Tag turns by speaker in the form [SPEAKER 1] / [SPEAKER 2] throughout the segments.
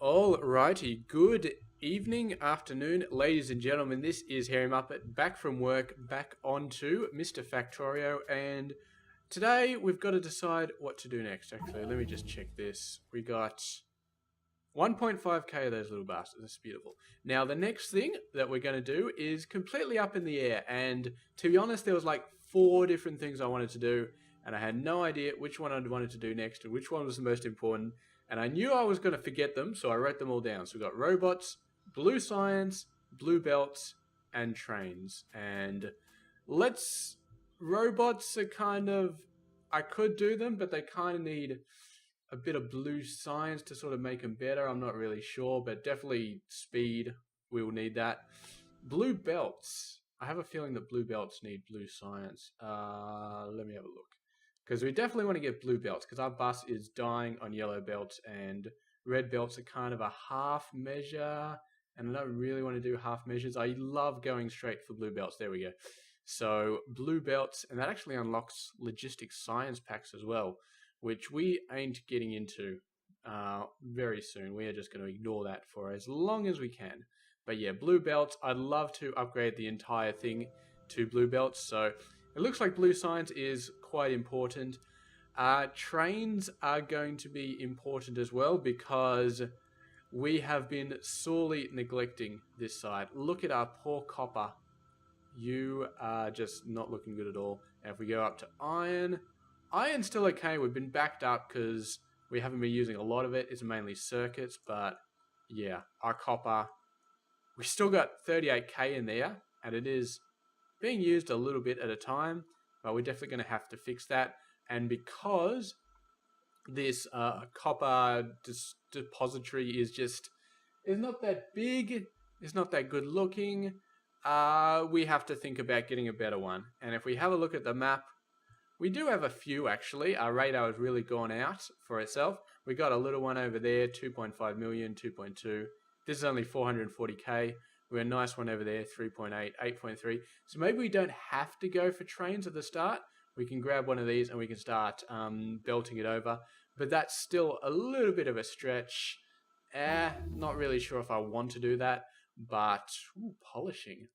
[SPEAKER 1] Alrighty, good evening, afternoon, ladies and gentlemen. This is Hairymuppet, back from work, back onto Mr. Factorio, and today we've got to decide what to do next. Actually, let me just check this. We got 1.5k of those little bastards. That's beautiful. Now, the next thing that we're going to do is completely up in the air, and to be honest, there was like 4 different things I wanted to do, and I had no idea which one I wanted to do next and which one was the most important. And I knew I was going to forget them, so I wrote them all down. So we got robots, blue science, blue belts, and trains. And robots are kind of, I could do them, but they kind of need a bit of blue science to sort of make them better. I'm not really sure, but definitely speed, we will need that. Blue belts. I have a feeling that blue belts need blue science. Let me have a look. Because we definitely want to get blue belts, because our bus is dying on yellow belts, and red belts are kind of a half measure, and I don't really want to do half measures. I love going straight for blue belts. There we go. So blue belts, and that actually unlocks logistics science packs as well, which we ain't getting into very soon. We are just going to ignore that for as long as we can. But yeah, blue belts, I'd love to upgrade the entire thing to blue belts, so it looks like blue science is quite important. Trains are going to be important as well because we have been sorely neglecting this side. Look at our poor copper. You are just not looking good at all. And if we go up to iron, iron's still okay. We've been backed up because we haven't been using a lot of it. It's mainly circuits, but yeah, our copper, we still got 38k in there, and it is being used a little bit at a time, but we're definitely going to have to fix that. And because this copper depository is not that big, it's not that good looking, we have to think about getting a better one. And if we have a look at the map, we do have a few actually. Our radar has really gone out for itself. We got a little one over there, 2.5 million, 2.2. This is only 440k. We have a nice one over there, 3.8, 8.3. So maybe we don't have to go for trains at the start. We can grab one of these and we can start belting it over. But that's still a little bit of a stretch. Not really sure if I want to do that. But, polishing.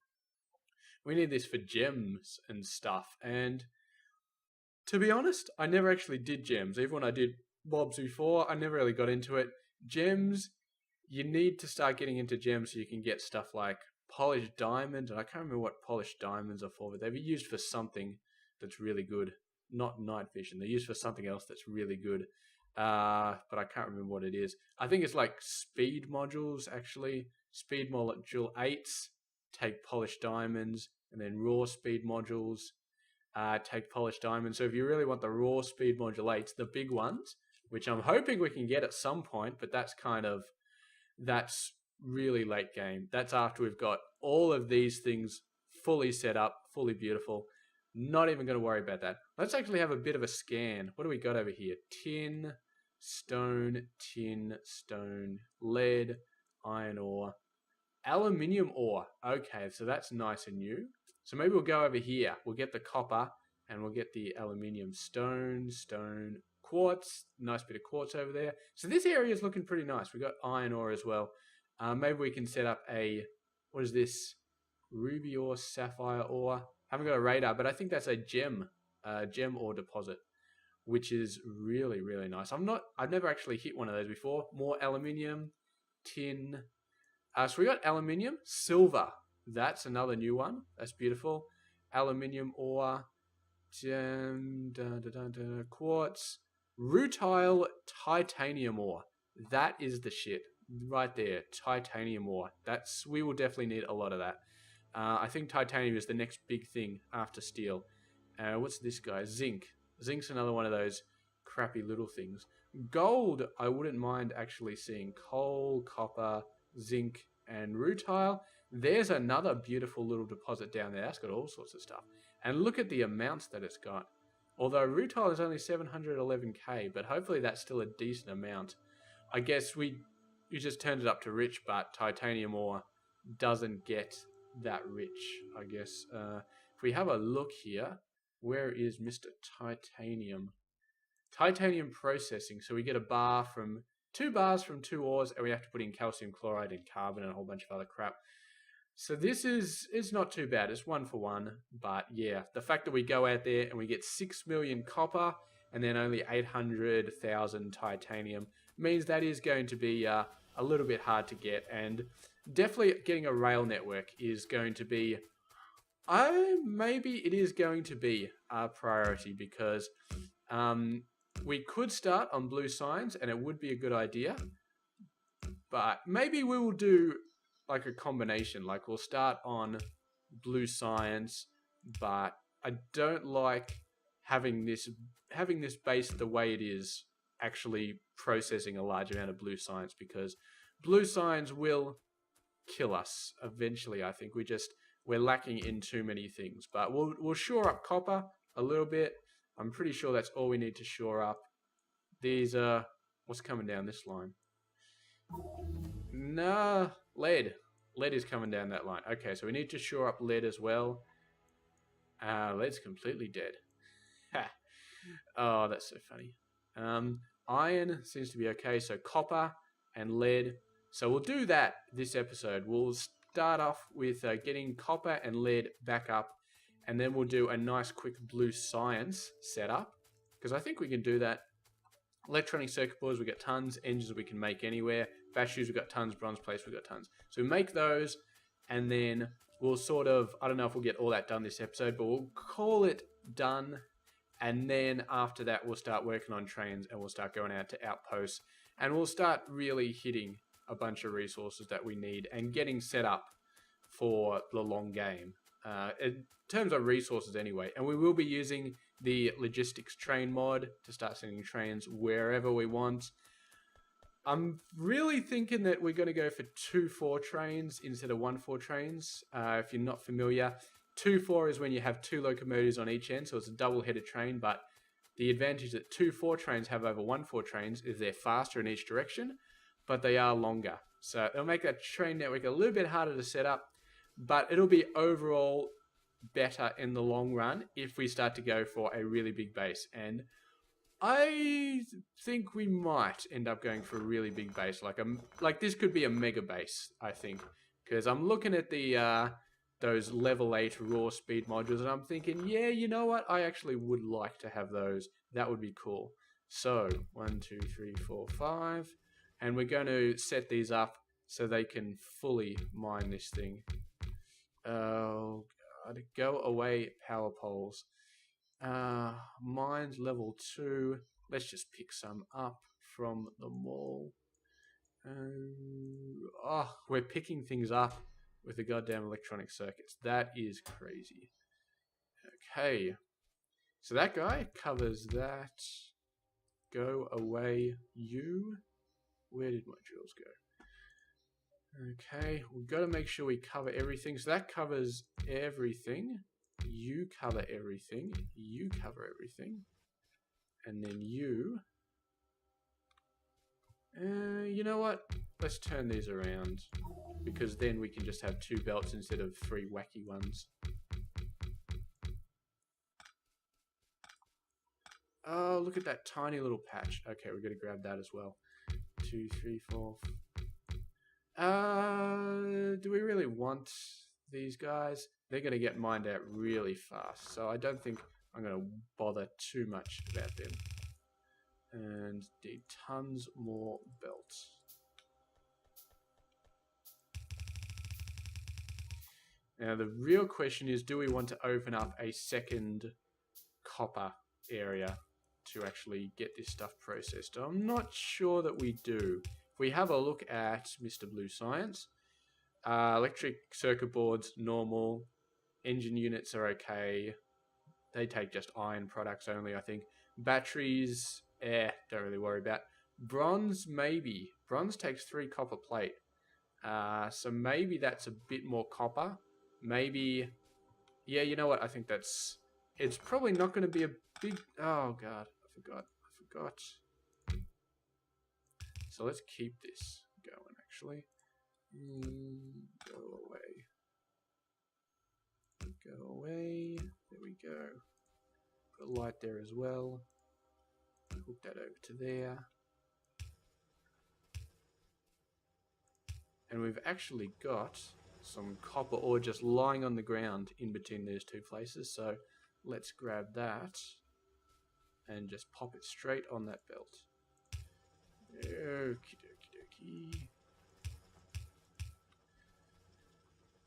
[SPEAKER 1] We need this for gems and stuff. And to be honest, I never actually did gems. Even when I did mobs before, I never really got into it. Gems, you need to start getting into gems so you can get stuff like polished diamonds. And I can't remember what polished diamonds are for, but they've been used for something that's really good. Not night vision. They're used for something else that's really good. But I can't remember what it is. I think it's like speed modules, actually. Speed module 8s take polished diamonds, and then raw speed modules take polished diamonds. So if you really want the raw speed module 8s, the big ones, which I'm hoping we can get at some point, but that's really late game. That's after we've got all of these things fully set up, fully beautiful. Not even going to worry about that. Let's actually have a bit of a scan. What do we got over here? Tin, stone, lead, iron ore, aluminium ore. Okay, so that's nice and new. So maybe we'll go over here. We'll get the copper and we'll get the aluminium. Stone, quartz. Nice bit of quartz over there. So this area is looking pretty nice. We've got iron ore as well. Maybe we can set up what is this? Ruby ore, sapphire ore. Haven't got a radar, but I think that's a gem ore deposit, which is really, really nice. I've never actually hit one of those before. More aluminium, tin. So we got aluminium, silver. That's another new one. That's beautiful. Aluminium ore, quartz, rutile, titanium ore. That is the shit right there. Titanium ore. We will definitely need a lot of that. I think titanium is the next big thing after steel. What's this guy? Zinc. Zinc's another one of those crappy little things. Gold, I wouldn't mind actually seeing. Coal, copper, zinc, and rutile. There's another beautiful little deposit down there. That's got all sorts of stuff. And look at the amounts that it's got. Although rutile is only 711k, but hopefully that's still a decent amount. I guess we just turned it up to rich, but titanium ore doesn't get that rich, I guess. If we have a look here, where is Mr. Titanium? Titanium processing. So we get a bar from 2 bars from 2 ores, and we have to put in calcium chloride and carbon and a whole bunch of other crap. So this is not too bad. It's 1 for 1, but yeah, the fact that we go out there and we get 6 million copper and then only 800,000 titanium means that is going to be a little bit hard to get, and definitely getting a rail network is going to be, maybe it is going to be a priority, because we could start on blue signs and it would be a good idea, but maybe we will do like a combination. Like we'll start on blue science, but I don't like having this base the way it is actually processing a large amount of blue science, because blue science will kill us eventually. I think we're lacking in too many things, but we'll shore up copper a little bit. I'm pretty sure that's all we need to shore up. These are what's coming down this line. Nah, lead. Lead is coming down that line. Okay, so we need to shore up lead as well. Lead's completely dead. Ha. Oh, that's so funny. Iron seems to be okay, so copper and lead. So we'll do that this episode. We'll start off with getting copper and lead back up, and then we'll do a nice quick blue science setup, because I think we can do that. Electronic circuit boards, we've got tons. Engines we can make anywhere. Batteries, we've got tons. Bronze plates, we've got tons. So we make those, and then we'll sort of, I don't know if we'll get all that done this episode, but we'll call it done. And then after that, we'll start working on trains, and we'll start going out to outposts, and we'll start really hitting a bunch of resources that we need and getting set up for the long game. In terms of resources anyway, and we will be using the logistics train mod to start sending trains wherever we want. I'm really thinking that we're going to go for 2-4 trains instead of 1-4 trains. If you're not familiar, 2-4 is when you have 2 locomotives on each end, so it's a double-headed train, but the advantage that 2-4 trains have over 1-4 trains is they're faster in each direction, but they are longer. So it'll make that train network a little bit harder to set up, but it'll be overall better in the long run if we start to go for a really big base. And I think we might end up going for a really big base, like this could be a mega base, I think, because I'm looking at the those level 8 raw speed modules, and I'm thinking, yeah, you know what, I actually would like to have those. That would be cool. So 1 2 3 4 5, and we're going to set these up so they can fully mine this thing. Oh god, go away, power poles. Mines level 2. Let's just pick some up from the mall. We're picking things up with the goddamn electronic circuits. That is crazy. Okay, so that guy covers that. Go away, you. Where did my drills go? Okay, we've got to make sure we cover everything. So that covers everything. You cover everything. You cover everything. And then you... you know what? Let's turn these around, because then we can just have 2 belts instead of 3 wacky ones. Oh, look at that tiny little patch. Okay, we're going to grab that as well. 2, 3, 4... do we really want these guys? They're going to get mined out really fast, so I don't think I'm going to bother too much about them. And need tons more belts. Now the real question is, do we want to open up a second copper area to actually get this stuff processed? I'm not sure that we do. If we have a look at Mr. Blue Science, electric circuit boards, normal. Engine units are okay. They take just iron products only, I think. Batteries, don't really worry about. Bronze, maybe. Bronze takes 3 copper plate. So maybe that's a bit more copper. Maybe, yeah, you know what? I think that's, it's probably not going to be a big, oh god, I forgot. So let's keep this going, actually. Go away. Go away. There we go. Put a light there as well. Hook that over to there. And we've actually got some copper ore just lying on the ground in between these two places. So let's grab that and just pop it straight on that belt. Okie dokie dokie.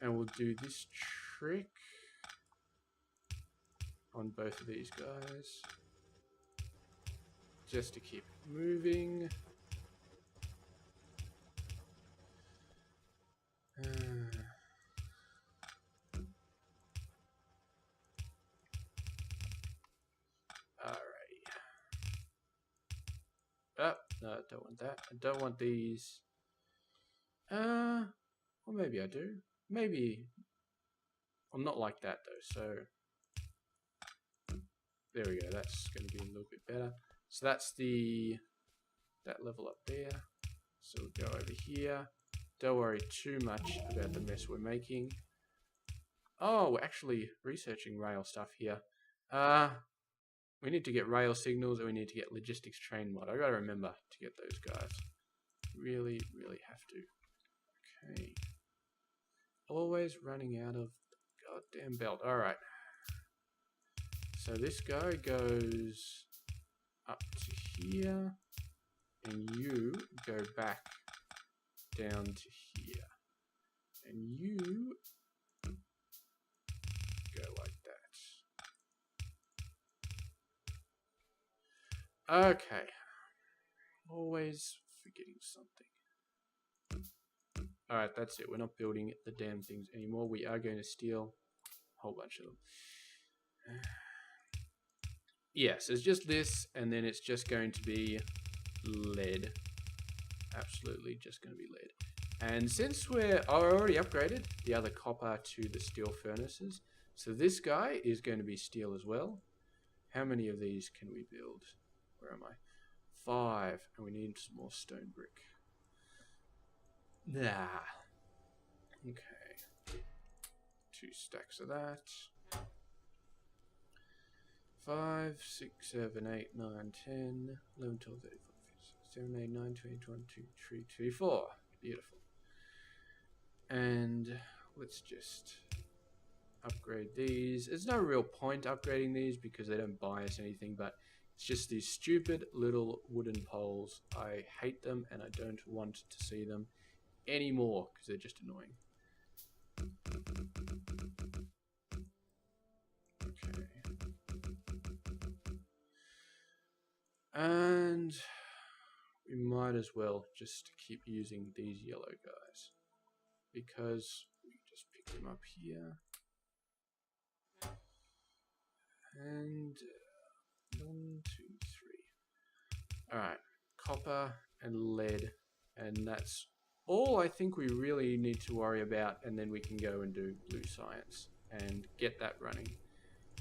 [SPEAKER 1] And we'll do this trick on both of these guys. Just to keep it moving. Alrighty. Oh, no, I don't want that. I don't want these. Or maybe I do. Maybe. I'm not like that though, so there we go. That's going to be a little bit better. So that's that level up there. So we'll go over here. Don't worry too much about the mess we're making. Oh, we're actually researching rail stuff here. We need to get rail signals and we need to get logistics train mod. I gotta remember to get those guys. Really, really have to. Okay. Always running out of goddamn belt. Alright. So this guy goes up to here. And you go back down to here. And you go like that. Okay. Always forgetting something. Alright, that's it. We're not building the damn things anymore. We are going to steal a whole bunch of them. Yes, it's just this, and then it's just going to be lead. Absolutely just going to be lead. And since we're already upgraded the other copper to the steel furnaces, so this guy is going to be steel as well. How many of these can we build? Where am I? 5, and we need some more stone brick. Nah. Okay. 2 stacks of that. 5, 6, 7, 8, 9, 10, 11, 12, 13, 14, 15, 16, 17, 18, 19, 20, 22, 23, 24. Beautiful. And let's just upgrade these. There's no real point upgrading these because they don't buy us anything, but it's just these stupid little wooden poles. I hate them and I don't want to see them anymore because they're just annoying. Okay. And we might as well just keep using these yellow guys because we just pick them up here. And 1, 2, 3. Alright, copper and lead, and that's all I think we really need to worry about, and then we can go and do blue science and get that running.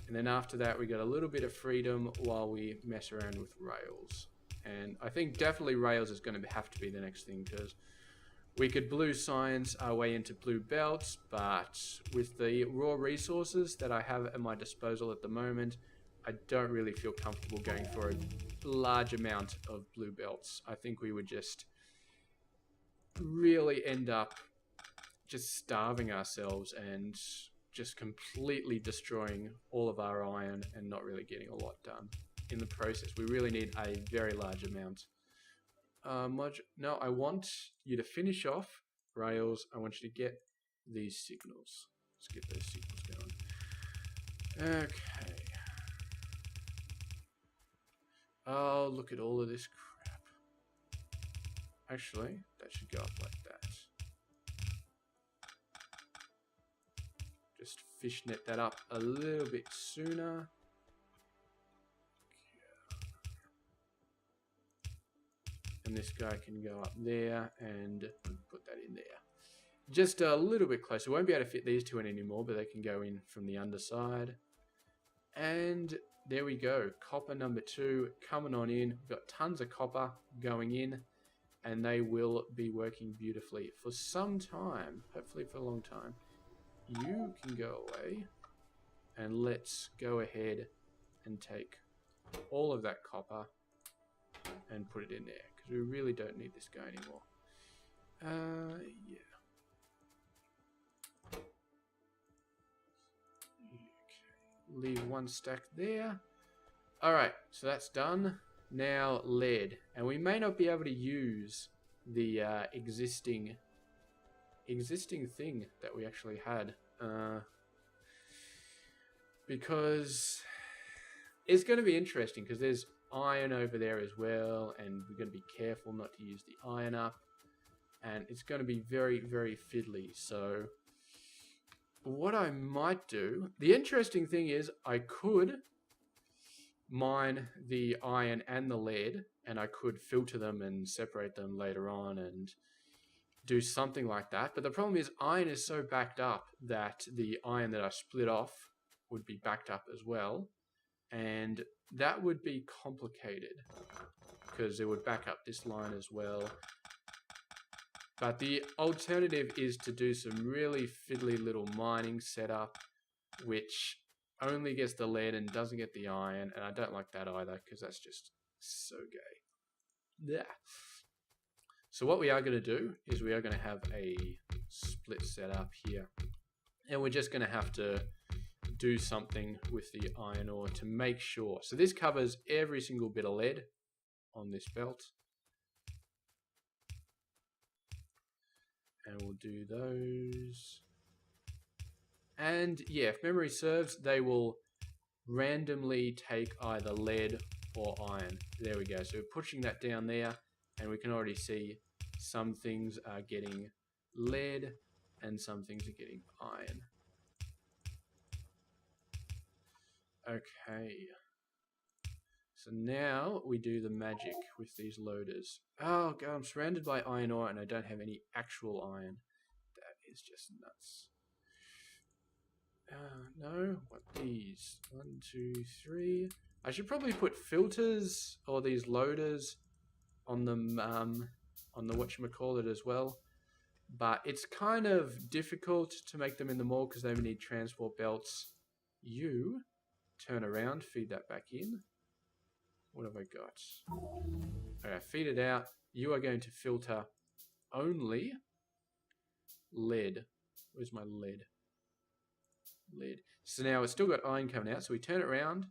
[SPEAKER 1] And then after that we got a little bit of freedom while we mess around with rails. And I think definitely rails is going to have to be the next thing, because we could blue science our way into blue belts, but with the raw resources that I have at my disposal at the moment, I don't really feel comfortable going for a large amount of blue belts. I think we would just really end up just starving ourselves and just completely destroying all of our iron and not really getting a lot done in the process. We really need a very large amount. No, I want you to finish off rails. I want you to get these signals. Let's get those signals going. Okay. Oh, look at all of this crap. Actually, that should go up like that. Just fishnet that up a little bit sooner. And this guy can go up there and put that in there. Just a little bit closer. We won't be able to fit these two in anymore, but they can go in from the underside. And there we go. Copper number 2 coming on in. We've got tons of copper going in, and they will be working beautifully for some time, hopefully for a long time. You can go away, and let's go ahead and take all of that copper and put it in there, because we really don't need this guy anymore. Yeah. leave one stack there. Alright, so that's done. Now lead. And we may not be able to use the existing thing that we actually had. Because it's going to be interesting because there's iron over there as well, and we're going to be careful not to use the iron up, and it's going to be very, very fiddly. So what I might do, the interesting thing is I could mine the iron and the lead, and I could filter them and separate them later on and do something like that. But the problem is iron is so backed up that the iron that I split off would be backed up as well, and that would be complicated because it would back up this line as well. But the alternative is to do some really fiddly little mining setup, which only gets the lead and doesn't get the iron, and I don't like that either because that's just so gay. Yeah. So what we are going to do is we are going to have a split setup here, and we're just going to have to do something with the iron ore to make sure. So this covers every single bit of lead on this belt. And we'll do those. And yeah, if memory serves, they will randomly take either lead or iron. There we go. So we're pushing that down there, and we can already see some things are getting lead and some things are getting iron. Okay, so now we do the magic with these loaders. Oh god, I'm surrounded by iron ore and I don't have any actual iron. That is just nuts. No, what these? 1, 2, 3. I should probably put filters or these loaders on them, on the whatchamacallit as well. But it's kind of difficult to make them in the mall because they need transport belts. You turn around, feed that back in. What have I got? Okay, feed it out. You are going to filter only lead. Where's my lead? Lead. So now it's still got iron coming out, so we turn it around,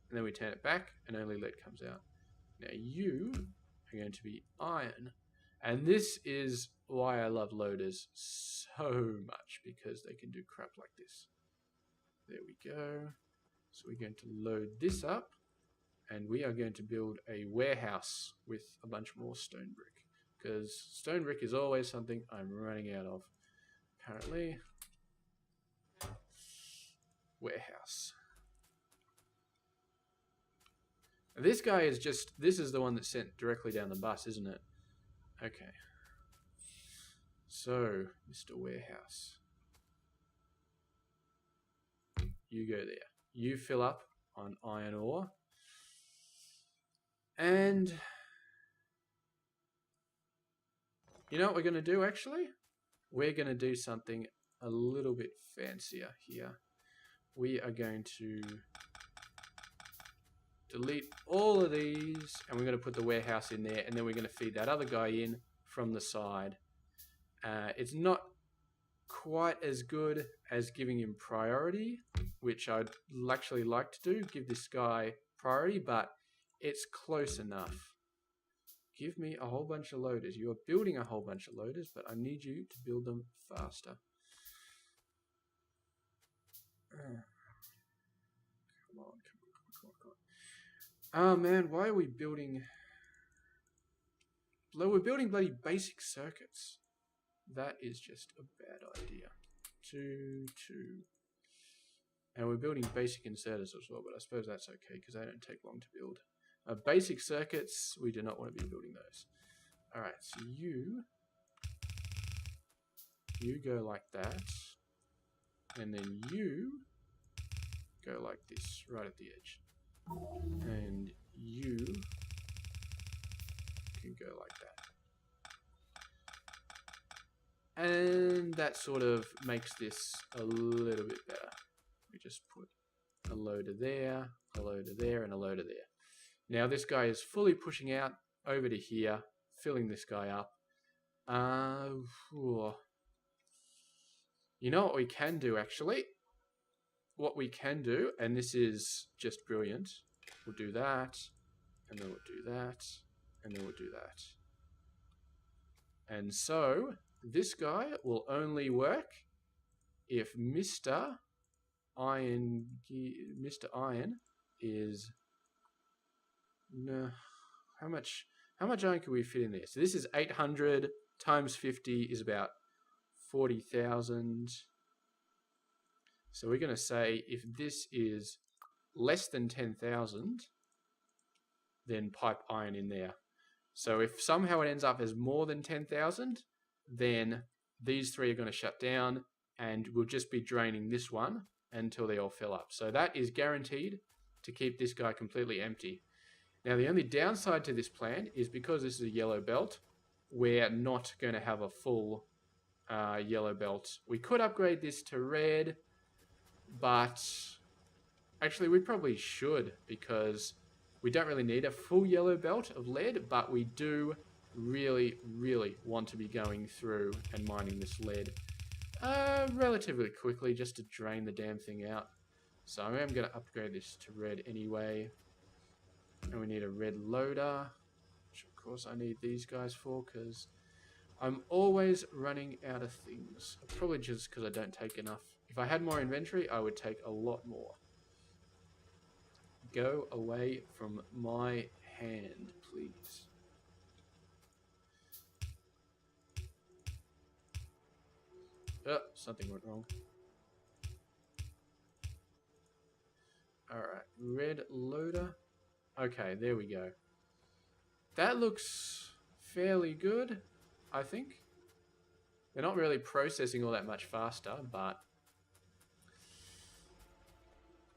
[SPEAKER 1] and then we turn it back, and only lead comes out. Now you are going to be iron. And this is why I love loaders so much, because they can do crap like this. There we go. So we're going to load this up, and we are going to build a warehouse with a bunch more stone brick, because stone brick is always something I'm running out of, apparently. Warehouse. And this guy is just, this is the one that's sent directly down the bus, isn't it? Okay. So, Mr. Warehouse. You go there. You fill up on iron ore. And you know what we're going to do actually? We're going to do something a little bit fancier here. We are going to delete all of these, and we're going to put the warehouse in there, and then we're going to feed that other guy in from the side. It's not quite as good as giving him priority, which I'd actually like to do, give this guy priority, but it's close enough. Give me a whole bunch of loaders. You are building a whole bunch of loaders, but I need you to build them faster. Come on. Oh man, why are we building... We're building bloody basic circuits. That is just a bad idea. 2, 2. And we're building basic inserters as well, but I suppose that's okay because they don't take long to build. Basic circuits, we do not want to be building those. Alright, so you go like that, and then you go like this, right at the edge. And you can go like that. And that sort of makes this a little bit better. We just put a loader there, a loader there, and a loader there. Now this guy is fully pushing out over to here, filling this guy up. You know what we can do actually? what we can do, and this is just brilliant, we'll do that, and then we'll do that, and then we'll do that. And so this guy will only work if Mr. Iron is... No, how much iron can we fit in there? So this is 800 times 50 is about 40,000. So we're going to say if this is less than 10,000, then pipe iron in there. So if somehow it ends up as more than 10,000, then these three are going to shut down and we'll just be draining this one until they all fill up. So that is guaranteed to keep this guy completely empty. Now, the only downside to this plan is because this is a yellow belt, we're not going to have a full yellow belt. We could upgrade this to red, but actually we probably should because we don't really need a full yellow belt of lead, but we do really, really want to be going through and mining this lead relatively quickly just to drain the damn thing out. So I am going to upgrade this to red anyway. And we need a red loader, which of course I need these guys for because I'm always running out of things. Probably just because I don't take enough. If I had more inventory, I would take a lot more. Go away from my hand, please. Oh, something went wrong. Alright, red loader. Okay, there we go. That looks fairly good, I think. They're not really processing all that much faster, but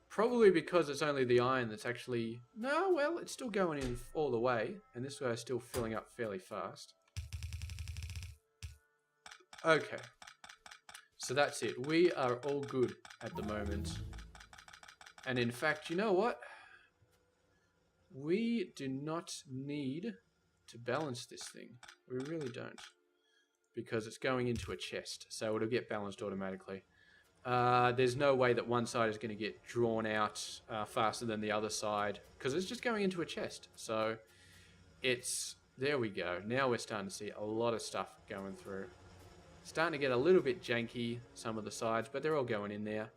[SPEAKER 1] probably because it's only the iron that's actually... No, well, it's still going in all the way, and this guy's still filling up fairly fast. Okay. So that's it. We are all good at the moment. And in fact, you know what? We do not need to balance this thing. We really don't. Because it's going into a chest, so it'll get balanced automatically. There's no way that one side is going to get drawn out faster than the other side, because it's just going into a chest. So it's... There we go. Now we're starting to see a lot of stuff going through. Starting to get a little bit janky, some of the sides, but they're all going in there.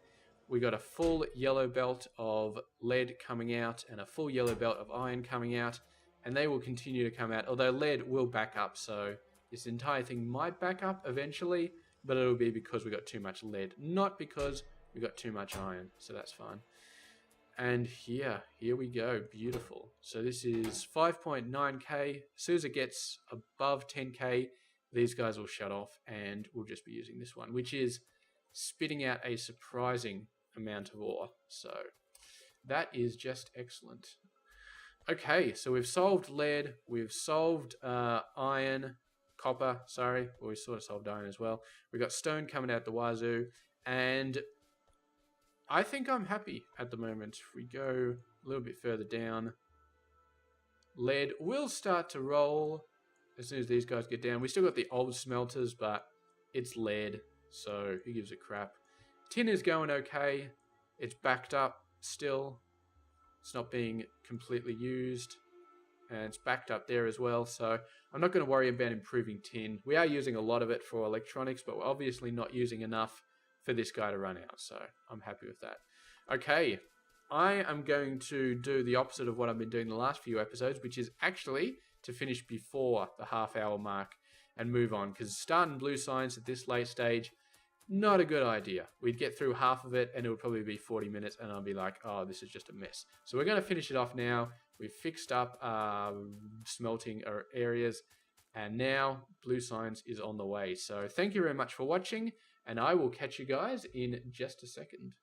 [SPEAKER 1] We got a full yellow belt of lead coming out and a full yellow belt of iron coming out, and they will continue to come out, although lead will back up, so this entire thing might back up eventually, but it'll be because we got too much lead, not because we got too much iron, so that's fine. And here we go, beautiful. So this is 5.9k. As soon as it gets above 10k, these guys will shut off, and we'll just be using this one, which is spitting out a surprising amount of ore. So that is just excellent. Okay, so we've solved lead, we've solved copper, sorry. Well, we sort of solved iron as well. We've got stone coming out the wazoo, and I think I'm happy at the moment. If we go a little bit further down, lead will start to roll as soon as these guys get down. We still got the old smelters, but it's lead, so who gives a crap. Tin is going okay. It's backed up still. It's not being completely used. And it's backed up there as well, so I'm not going to worry about improving tin. We are using a lot of it for electronics, but we're obviously not using enough for this guy to run out, so I'm happy with that. Okay, I am going to do the opposite of what I've been doing the last few episodes, which is actually to finish before the half-hour mark and move on, because starting blue science at this late stage, not a good idea. We'd get through half of it, and it would probably be 40 minutes, and I'll be like, oh, this is just a mess. So we're going to finish it off now. We've fixed up smelting areas, and now blue science is on the way. So thank you very much for watching, and I will catch you guys in just a second.